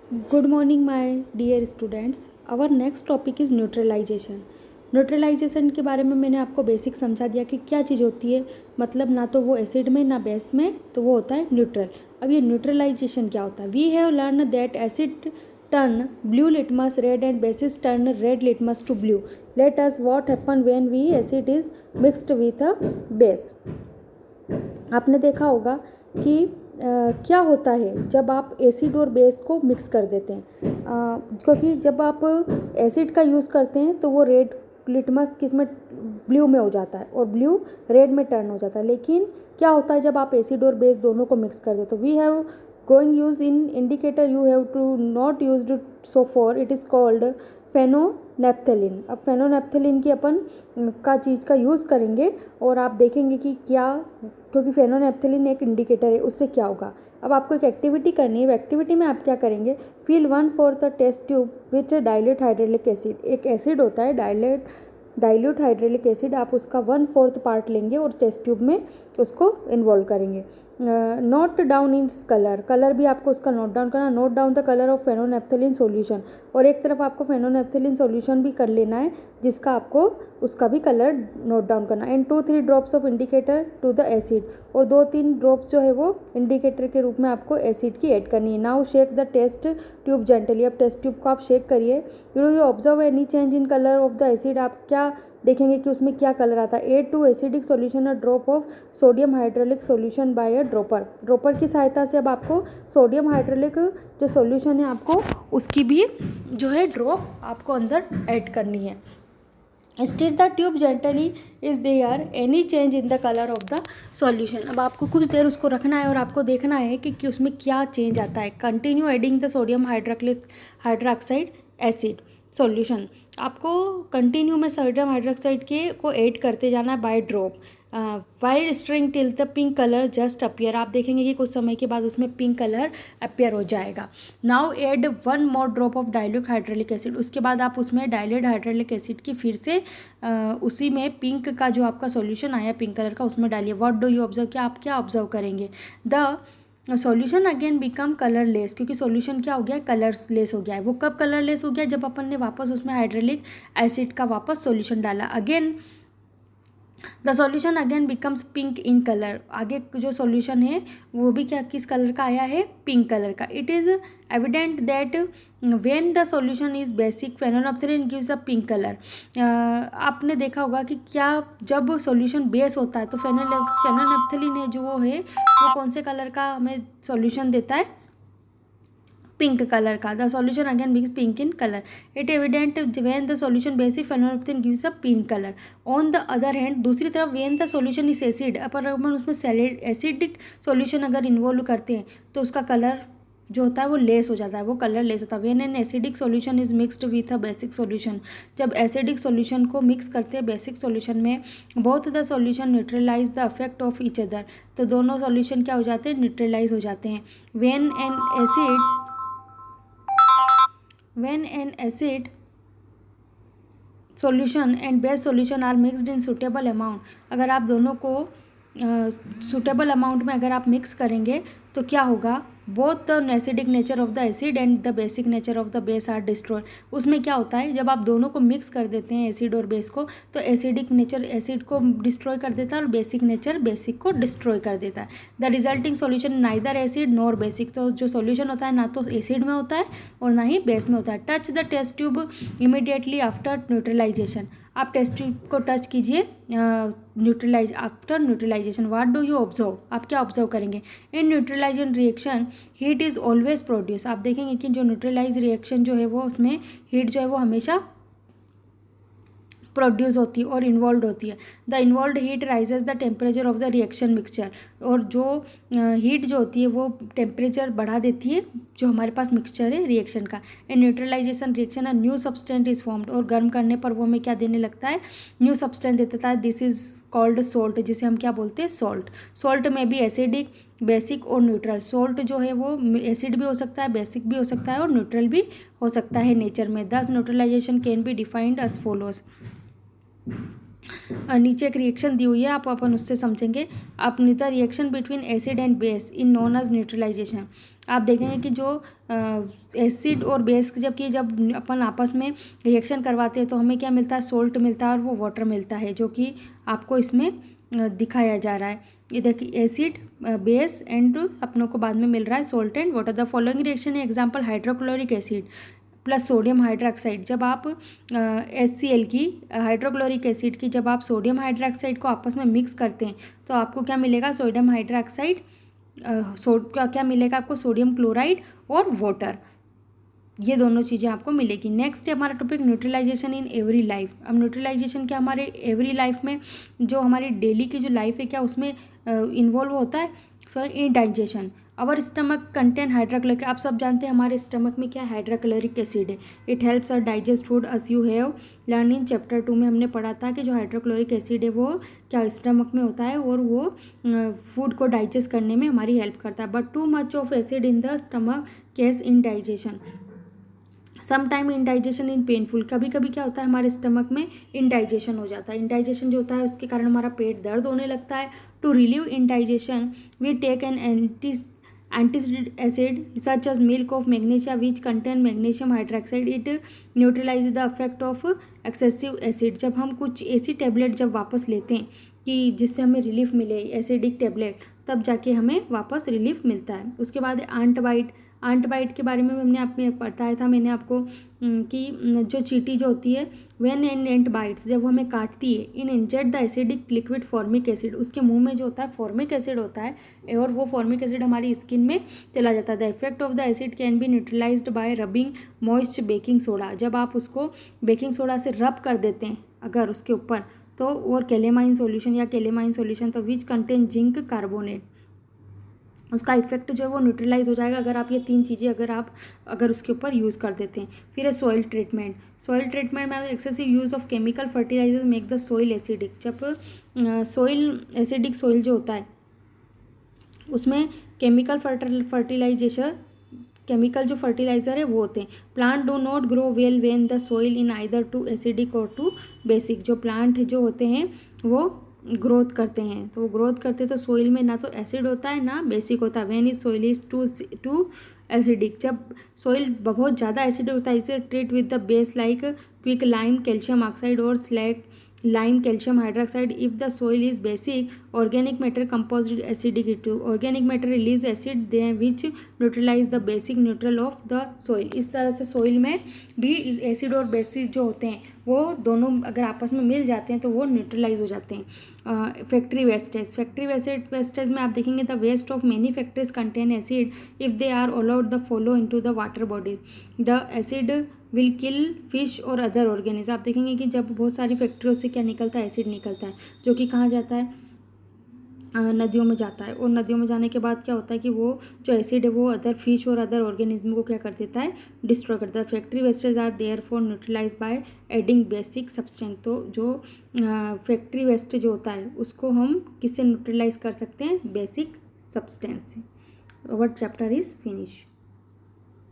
Good morning, my dear students. Our next topic is neutralisation. Neutralisation के बारे में मैंने आपको बेसिक समझा दिया कि क्या चीज़ होती है. मतलब ना तो वो एसिड में ना बेस में, तो वो होता है न्यूट्रल. अब ये न्यूट्रलाइजेशन क्या होता है? We have learn that acid turn blue litmus red and basis turn red litmus to blue. Let us what happen when we acid is mixed with a base. आपने देखा होगा कि क्या होता है जब आप एसिड और बेस को मिक्स कर देते हैं. क्योंकि जब आप एसिड का यूज़ करते हैं तो वो रेड लिटमस किस में ब्लू में हो जाता है और ब्लू रेड में टर्न हो जाता है. लेकिन क्या होता है जब आप एसिड और बेस दोनों को मिक्स कर देते. तो we have going use in indicator you have to not use so for it is called phenolphthalein. अब फेनोनेप्थेलिन की अपन का चीज़ का यूज़ करेंगे और आप देखेंगे कि क्या, क्योंकि फेनोनेप्थेलिन एक इंडिकेटर है, उससे क्या होगा. अब आपको एक एक्टिविटी करनी है. एक्टिविटी में आप क्या करेंगे, fill 1/4 test tube with dilute hydraulic acid. एक एसिड होता है डाइल्यूट हाइड्रोलिक एसिड, आप उसका 1/4 पार्ट लेंगे और टेस्ट ट्यूब में उसको इन्वॉल्व करेंगे. नोट डाउन इट्स कलर भी आपको उसका नोट डाउन करना. Note down the colour of phenolphthalein solution. और एक तरफ आपको फेनोनेप्थेलिन सॉल्यूशन भी कर लेना है जिसका आपको उसका भी कलर नोट डाउन करना. And 2-3 drops of indicator to the acid. और 2-3 ड्रॉप्स जो है वो इंडिकेटर के रूप में आपको एसिड की ऐड करनी है. Now shake the test tube gently. अब टेस्ट ट्यूब को आप शेक करिए. You observe any change in colour of the acid. आप क्या देखेंगे कि उसमें क्या कलर आता है. Add to acidic solution a drop of sodium hydraulic solution by a dropper की सहायता से अब आपको सोडियम हाइड्रोलिक जो सॉल्यूशन है आपको उसकी भी जो है ड्रॉप आपको अंदर ऐड करनी है. Stir the tube gently. Is there any change in the colour of the solution. अब आपको कुछ देर उसको रखना है और आपको देखना है कि उसमें क्या चेंज आता है. Continue adding the sodium hydroxide acid solution. आपको कंटिन्यू में सोडियम हाइड्रोक्साइड के को ऐड करते जाना है by drop. While string till the pink colour just appear. आप देखेंगे कि कुछ समय के बाद उसमें पिंक कलर अपीयर हो जाएगा. Now add 1 more drop of dilute hydraulic acid. उसके बाद आप उसमें डाइल्यूट हाइड्रोलिक एसिड की फिर से उसी में पिंक का जो आपका सॉल्यूशन आया पिंक कलर का उसमें डालिए. What do you observe. क्या आप क्या ऑब्जर्व करेंगे. The solution again become colourless. क्योंकि सॉल्यूशन क्या हो गया, कलरलेस हो गया है. वो कब कलरलेस हो गया, जब अपन ने वापस उसमें हाइड्रोलिक एसिड का वापस सॉल्यूशन डाला. Again the solution again becomes pink in colour. आगे जो सॉल्यूशन है वो भी क्या किस कलर का आया है, पिंक कलर का. It is evident that when the solution is basic phenolphthalein gives a pink colour. आपने देखा होगा कि क्या जब सॉल्यूशन बेस होता है तो फेनोनेप्थेलिन है जो वो है वो कौन से कलर का हमें सॉल्यूशन देता है, पिंक कलर का. The solution again becomes pink in colour. It evident when the solution basic phenolphthalein gives a pink colour. On the other hand दूसरी तरफ when the solution is acid, अपर अपन उसमें एसिडिक सॉल्यूशन अगर involve करते हैं तो उसका कलर जो होता है वो लेस हो जाता है, वो कलर लेस होता है. When an acidic solution is mixed with a basic solution. जब एसिडिक सॉल्यूशन को मिक्स करते हैं बेसिक सॉल्यूशन में, both the solution neutralise the effect of each other. तो दोनों सॉल्यूशन क्या हो जाते हैं, न्यूट्रलाइज हो जाते हैं. When an acid solution and base solution are mixed in suitable amount. अगर आप दोनों को सुटेबल अमाउंट में अगर आप मिक्स करेंगे तो क्या होगा, both the acidic nature of the acid and the basic nature of the base are destroy. उसमें क्या होता है जब आप दोनों को मिक्स कर देते हैं एसिड और बेस को, तो एसिडिक नेचर एसिड को डिस्ट्रॉय कर देता है और बेसिक नेचर बेसिक को डिस्ट्रॉय कर देता है. The resulting solution neither acid nor basic. तो जो सॉल्यूशन होता है ना तो एसिड में होता है और ना ही बेस में होता है. Touch the test tube immediately after neutralization. आप टेस्ट ट्यूब को टच कीजिए after neutralization. What do you observe. आप क्या ऑब्जर्व करेंगे. In neutralization reaction heat is always produce. आप देखेंगे कि जो न्यूट्रलाइज रिएक्शन जो है वो उसमें हीट जो है वो हमेशा प्रोड्यूस होती है और इन्वॉल्व होती है. The involve heat rises the temperature of the reaction mixture. और जो हीट जो होती है वो टेम्परेचर बढ़ा देती है जो हमारे पास मिक्सचर है रिएक्शन का. In neutralization reaction a new substance is formed. और गर्म करने पर वो हमें क्या देने लगता है, न्यू सब्सटेंस देता है. दिस इज कॉल्ड सोल्ट, जिसे हम क्या बोलते हैं, सॉल्ट. सॉल्ट में भी एसिडिक बेसिक और न्यूट्रल. सॉल्ट जो है वो एसिड भी हो सकता है, बेसिक भी हो सकता है और न्यूट्रल भी हो सकता है नेचर में. Thus neutralisation can be defined as follows. नीचे एक रिएक्शन दी हुई है, आप अपन उससे समझेंगे। आप the reaction between acid and base in known as neutralisation. आप देखेंगे कि जो एसिड और बेस जब अपन आपस में रिएक्शन करवाते हैं तो हमें क्या मिलता है, सोल्ट मिलता है और वो वाटर मिलता है, जो कि आपको इसमें दिखाया जा रहा है। ये देखिए एसिड बेस एंड अपनों को बाद में मिल रहा है salt and water. The following reaction है example hydrochloric acid plus sodium hydroxide. जब आप HCl की हाइड्रोक्लोरिक एसिड की जब आप सोडियम हाइड्रोक्साइड को आपस में मिक्स करते हैं तो आपको क्या मिलेगा, सोडियम हाइड्रोक्साइड क्या मिलेगा आपको, सोडियम क्लोराइड और वाटर, ये दोनों चीज़ें आपको मिलेगी। नेक्स्ट है हमारा topic neutralisation in every life. अब न्यूट्रलाइजेशन क्या हमारे एवरी लाइफ में, जो हमारी डेली की जो लाइफ है क्या उसमें इन्वॉल्व होता है। In digestion our stomach contain hydrochloric, आप सब जानते हैं हमारे स्टमक में क्या हाइड्रोक्लोरिक एसिड है। It helps us digest food as you have learn in chapter 2 में हमने पढ़ा था कि जो हाइड्रोक्लोरिक एसिड है वो क्या स्टमक में होता है और वो फूड को डाइजेस्ट करने में हमारी हेल्प करता है। But too much of acid in the stomach case in digestion, some time indigestion in painful, कभी कभी क्या होता है हमारे स्टमक में इंडाइजेशन हो जाता है। इंडाइजेशन जो होता है उसके कारण हमारा पेट दर्द होने लगता है। To relieve indigestion we take an antacid acid such as milk of magnesia which contain magnesium hydroxide. It neutralize the effect of excessive acid. जब हम कुछ ऐसी टेबलेट जब वापस लेते हैं कि जिससे हमें रिलीफ मिले, एसिडिक टेबलेट, तब जाके हमें वापस रिलीफ मिलता है। उसके बाद आंटबाइट, आंटबाइट के बारे में हमने आपने बताया था मैंने आपको कि जो चींटी जो होती है व्हेन एन एंट बाइट्स, जब वो हमें काटती है, in inject the acidic liquid formic acid, उसके मुंह में जो होता है फॉर्मिक एसिड होता है और वो फॉर्मिक एसिड हमारी स्किन में चला जाता है। The effect of the acid can be neutralised bye rubbing moist baking soda. जब आप उसको बेकिंग सोडा से रब कर देते हैं अगर उसके ऊपर तो, और केलेमाइन सॉल्यूशन या केलेमाइन सॉल्यूशन तो विच कंटेन जिंक कार्बोनेट, उसका इफेक्ट जो है वो न्यूट्रलाइज हो जाएगा अगर आप ये तीन चीज़ें अगर उसके ऊपर यूज़ कर देते हैं। फिर है सॉइल ट्रीटमेंट। सॉइल ट्रीटमेंट में excessive use of chemical fertiliser make the soil acidic. जब सॉइल एसिडिक सॉइल जो होता है उसमें केमिकल जो फर्टिलाइजर है वो होते हैं। Plant do not grow well when the soil in either too acidic और टू बेसिक। जो प्लांट जो होते हैं वो ग्रोथ करते हैं, तो वो ग्रोथ करते तो सॉइल में ना तो एसिड होता है ना बेसिक होता है। When is soil is too acidic, जब सॉइल बहुत ज़्यादा एसिड होता है इसे treat with the base like quick lime calcium oxide और slaked lime calcium hydroxide. If the soil is basic organic matter composed acidic to, organic matter release acid they which neutralize the basic neutral of the soil. इस तरह से soil में भी acid और basic जो होते हैं वो दोनों अगर आपस में मिल जाते हैं तो वो न्यूट्रलाइज हो जाते हैं। फैक्ट्री वेस्टेज में आप देखेंगे the waste of many factories contain acid if they are allowed the follow into the water bodies. The acid will kill fish और अदर ऑर्गेनिज। आप देखेंगे कि जब बहुत सारी फैक्ट्रियों से क्या निकलता है, एसिड निकलता है, जो कि कहाँ जाता है, नदियों में जाता है। और नदियों में जाने के बाद क्या होता है कि वो जो एसिड है वो अदर फिश और अदर ऑर्गेनिज्म को क्या कर देता है, डिस्ट्रॉय करता है। Factory wastage are there for neutralise by adding basic substance. तो जो फैक्ट्री वेस्ट जो होता है उसको हम किससे न्यूट्रलाइज कर सकते हैं, बेसिक सब्सटेंस से। Our chapter is finish.